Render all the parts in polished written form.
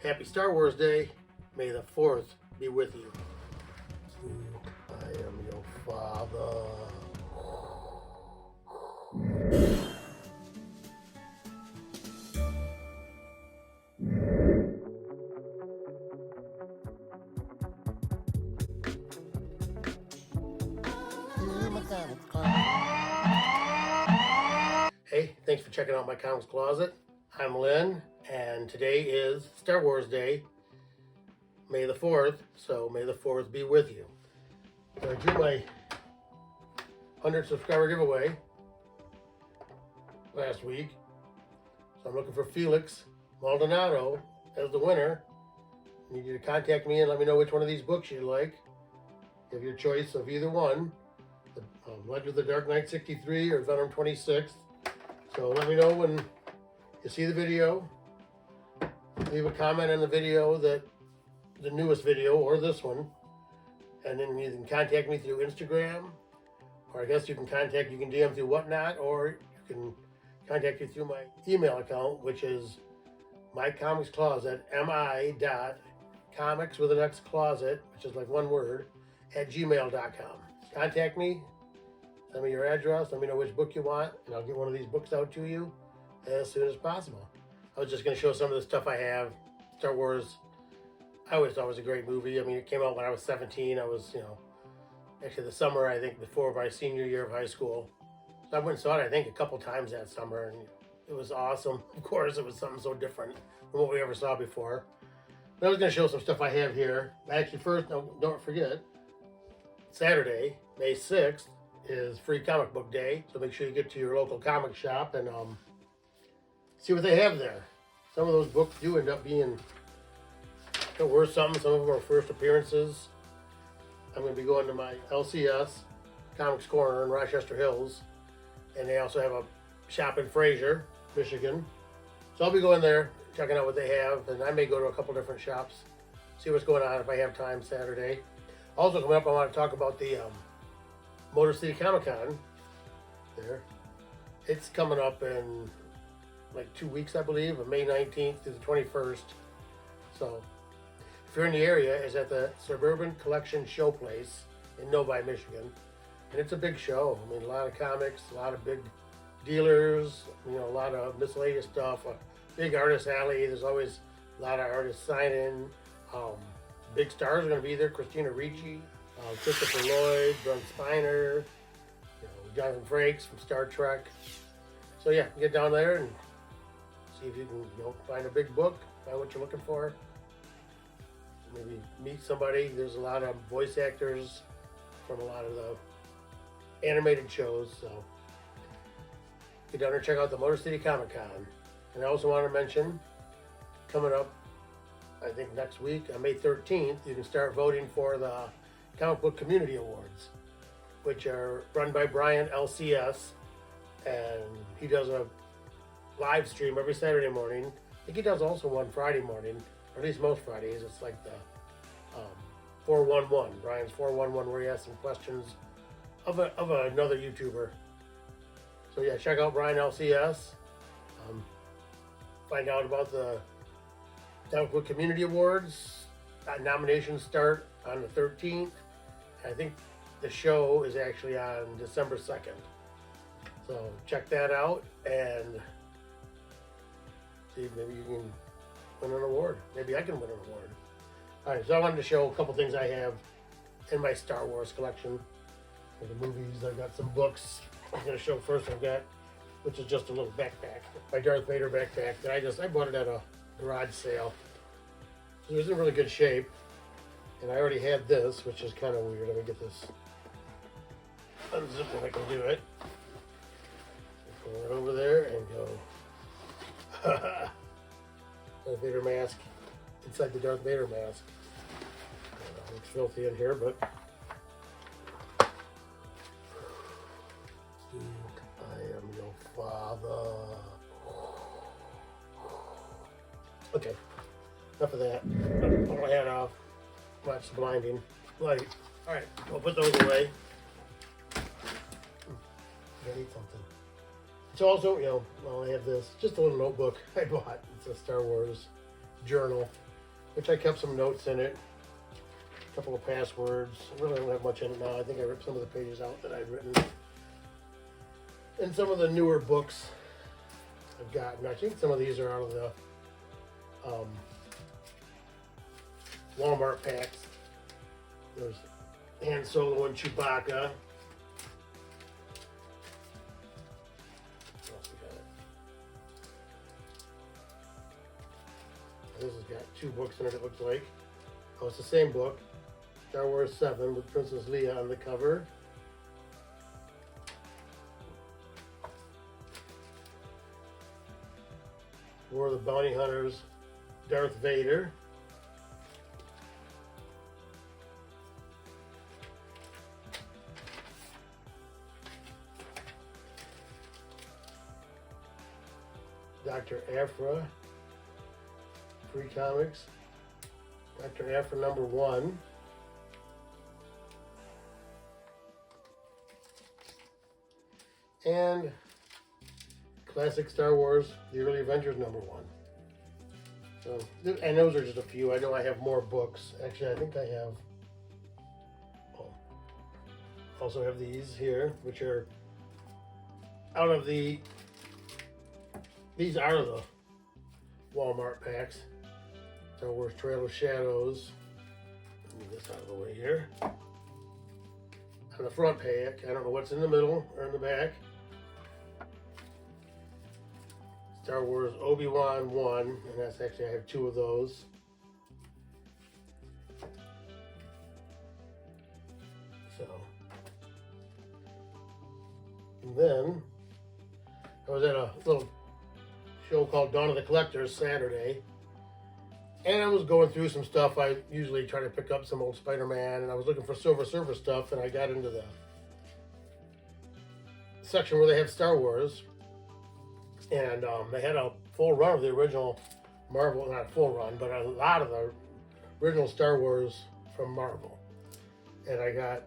Happy Star Wars Day. May the 4th be with you. I am your father. Hey, thanks for checking out my comics closet. I'm Lynn, and today is Star Wars Day, May the 4th, so may the 4th be with you. So I drew my 100 subscriber giveaway last week, so I'm looking for Felix Maldonado as the winner. I need you to contact me and let me know which one of these books you like. You have your choice of either one, the Legend of the Dark Knight 63 or Venom 26. So let me know when you see the video. Leave a comment on the video, the newest video or this one, and then you can contact me through Instagram, or I guess you can DM through Whatnot, or you can contact me through my email account, which is mycomicscloset, mi.comics with an X closet, which is like one word, @gmail.com. Contact me, send me your address, let me know which book you want, and I'll get one of these books out to you as soon as possible. I was just going to show some of the stuff I have. Star Wars, I always thought it was a great movie. I mean, it came out when I was 17. I was, actually the summer, I think, before my senior year of high school. So I went and saw it, I think, a couple times that summer, and it was awesome. Of course, it was something so different from what we ever saw before. But I was going to show some stuff I have here. Actually, first, don't forget, Saturday, May 6th, is Free Comic Book Day. So make sure you get to your local comic shop and see what they have there. Some of those books do end up being worth something. Some of them are first appearances. I'm going to be going to my LCS Comics Corner in Rochester Hills, and they also have a shop in Fraser, Michigan. So I'll be going there, checking out what they have, and I may go to a couple different shops, see what's going on if I have time Saturday. Also coming up, I want to talk about the Motor City Comic Con there. It's coming up in like 2 weeks, I believe, of May 19th to the 21st. So if you're in the area, it's at the Suburban Collection Showplace in Novi, Michigan. And it's a big show. I mean, a lot of comics, a lot of big dealers, a lot of miscellaneous stuff, a big artist alley. There's always a lot of artists signing. Big stars are going to be there. Christina Ricci, Christopher Lloyd, Brent Spiner, Jonathan Frakes from Star Trek. So yeah, get down there and see if you can find a big book, find what you're looking for. Maybe meet somebody. There's a lot of voice actors from a lot of the animated shows. So get down there and check out the Motor City Comic Con. And I also want to mention, coming up, I think next week, on May 13th, you can start voting for the Comic Book Community Awards, which are run by Brian LCS, and he does a live stream every Saturday morning. I think he does also one Friday morning, or at least most Fridays. It's like the 411, Brian's 411, where he asks some questions of another YouTuber. So yeah, check out Brian LCS. Find out about the Comic Book Community Awards. Nominations start on the 13th. I think the show is actually on December 2nd. So check that out and see if maybe you can win an award. Maybe I can win an award. All right, so I wanted to show a couple things I have in my Star Wars collection. For the movies, I've got some books I'm going to show first. I've got, which is just a little backpack, my Darth Vader backpack that I bought it at a garage sale. It was in really good shape, and I already had this, which is kind of weird. Let me get this unzip if I can do it. Pull it over there and go. Darth Vader mask inside the Darth Vader mask. Looks filthy in here, but I am your father. Okay, enough of that. Pull my hat off. Watch the blinding light. All right, we'll put those away. I need something. It's also, I have this, just a little notebook I bought. It's a Star Wars journal. which I kept some notes in it, a couple of passwords. I really don't have much in it now. I think I ripped some of the pages out that I'd written. And some of the newer books I've gotten. I think some of these are out of the Walmart packs. There's Han Solo and Chewbacca. What else we got? This has got 2 books in it, it looks like. Oh, it's the same book. Star Wars 7 with Princess Leia on the cover. War of the Bounty Hunters, Darth Vader. Dr. Aphra, free comics. Dr. Aphra #1. And classic Star Wars, The Early Avengers #1. So, and those are just a few. I know I have more books. Actually, I think I have. Also have these here, which are out of the. These are the Walmart packs. Star Wars Trail of Shadows. Move this out of the way here. On the front pack, I don't know what's in the middle or in the back. Star Wars Obi-Wan 1, and that's actually, I have 2 of those. So, and then I was at a little show called Dawn of the Collectors Saturday, and I was going through some stuff. I usually try to pick up some old Spider-Man, and I was looking for Silver Surfer stuff, and I got into the section where they have Star Wars, and they had a full run of the original Marvel, not a full run, but a lot of the original Star Wars from Marvel, and I got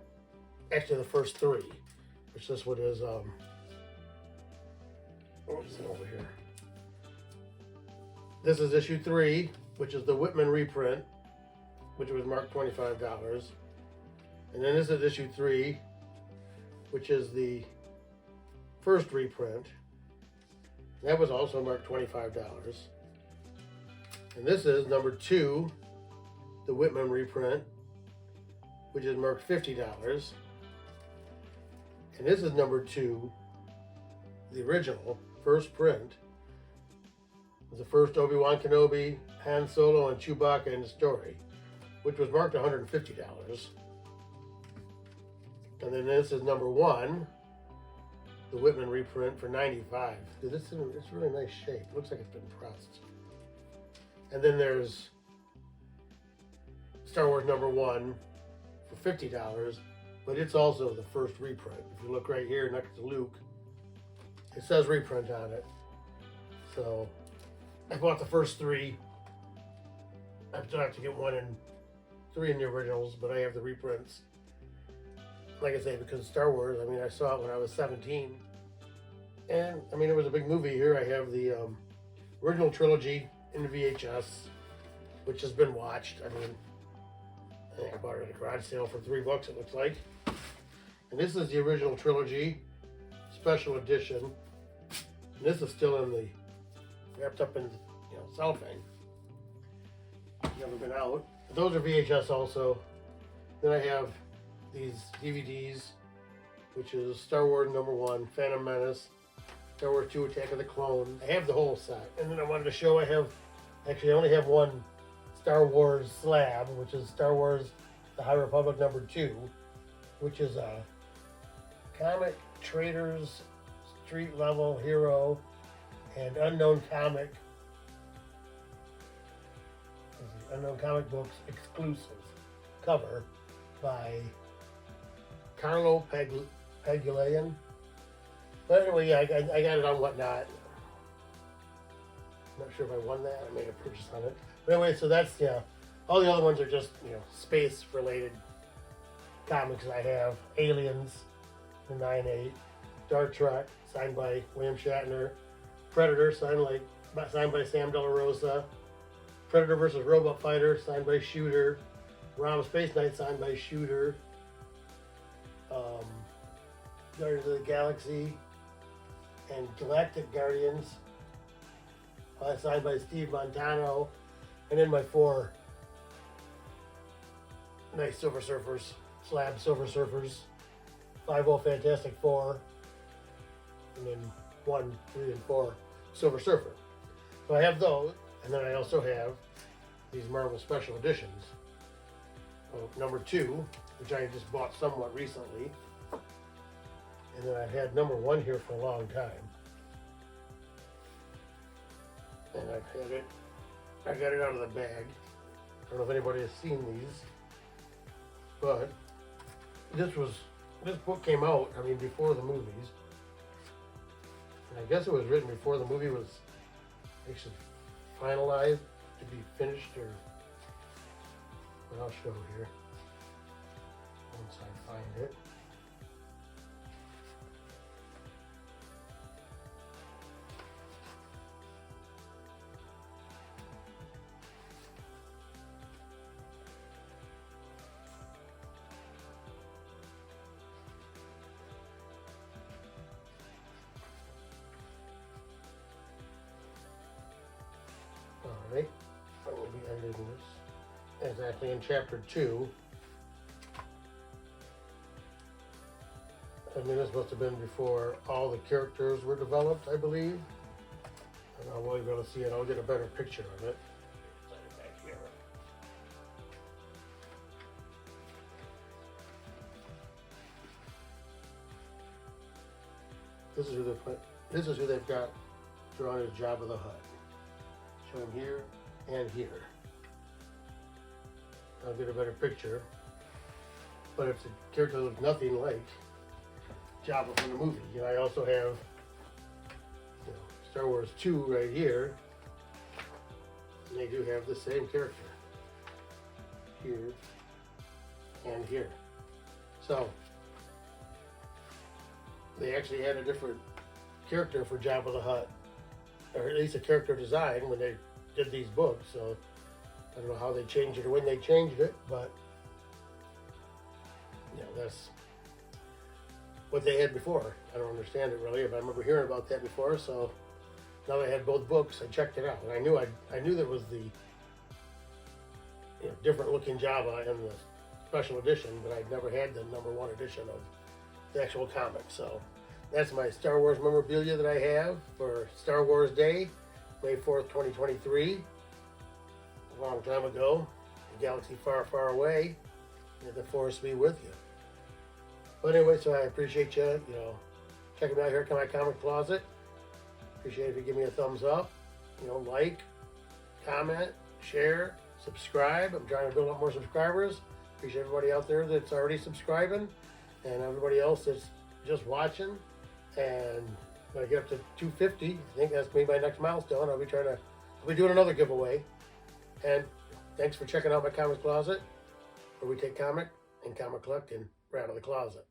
actually the first 3, which this one is, what is it over here? This is issue 3, which is the Whitman reprint, which was marked $25. And then this is issue 3, which is the first reprint. That was also marked $25. And this is number 2, the Whitman reprint, which is marked $50. And this is number 2, the original, first print. The first Obi-Wan Kenobi, Han Solo, and Chewbacca in the story, which was marked $150. And then this is number 1, the Whitman reprint for $95. Dude, it's really nice shape. Looks like it's been pressed. And then there's Star Wars #1 for $50, but it's also the first reprint. If you look right here next to Luke, it says reprint on it. So I bought the first 3. I still have to get 1 and 3 in the originals, but I have the reprints. Like I say, because Star Wars, I mean, I saw it when I was 17. And, I mean, it was a big movie here. I have the original trilogy in VHS, which has been watched. I mean, I think I bought it at a garage sale for $3, it looks like. And this is the original trilogy, special edition. And this is still in the, wrapped up in, cellophane. Never been out. Those are VHS also. Then I have these DVDs, which is Star Wars #1, Phantom Menace, Star Wars 2, Attack of the Clone. I have the whole set. And then I wanted to show I only have 1 Star Wars slab, which is Star Wars The High Republic #2, which is a Comic Traders Street Level Hero and Unknown Comic Books exclusive cover by Carlo Pagulayan. But anyway, yeah, I got it on Whatnot. I'm not sure if I won that. I made a purchase on it. But anyway, so that's, all the other ones are just, space related comics I have. Aliens, the 9/8, Star Trek, signed by William Shatner, Predator, signed by Sam De La Rosa, Predator vs. Robot Fighter, signed by Shooter. Rom Space Knight, signed by Shooter. Guardians of the Galaxy and Galactic Guardians, signed by Steve Montano. And then my 4 nice Silver Surfers, slab Silver Surfers, 5-0 Fantastic Four, and then 1, 3, and 4 Silver Surfer. So I have those, and then I also have these Marvel Special Editions. Number 2, which I just bought somewhat recently, and then I've had number 1 here for a long time. And I've had it, I got it out of the bag. I don't know if anybody has seen these, but this book came out, I mean, before the movies. And I guess it was written before the movie was actually finalized to be finished, or what I'll show here once I find it. Alright, I will be editing this. Exactly in chapter 2. I mean, this must have been before all the characters were developed, I believe. And I'll be able to see it. I'll get a better picture of it. Set it back here. This is who they've got drawn as Jabba the Hutt. Show him here and here. I'll get a better picture. But if the character looks nothing like Jabba from the movie, and I also have, Star Wars 2 right here, and they do have the same character here and here. So they actually had a different character for Jabba the Hutt, or at least a character design when they did these books. So I don't know how they changed it or when they changed it, but that's what they had before. I don't understand it really, but I remember hearing about that before. So now I had both books. I checked it out, and I knew there was the different looking Jabba in the special edition, but I'd never had the number 1 edition of the actual comic. So that's my Star Wars memorabilia that I have for Star Wars Day, May 4th, 2023. A long time ago, a galaxy far, far away. May the Force be with you. But anyway, so I appreciate you, checking me out here at my comic closet. Appreciate it if you give me a thumbs up, like, comment, share, subscribe. I'm trying to build up more subscribers. Appreciate everybody out there that's already subscribing, and everybody else that's just watching. And when I get up to 250, I think that's maybe my next milestone. I'll be doing another giveaway. And thanks for checking out my comic closet, where we take comic and comic collecting right out of the closet.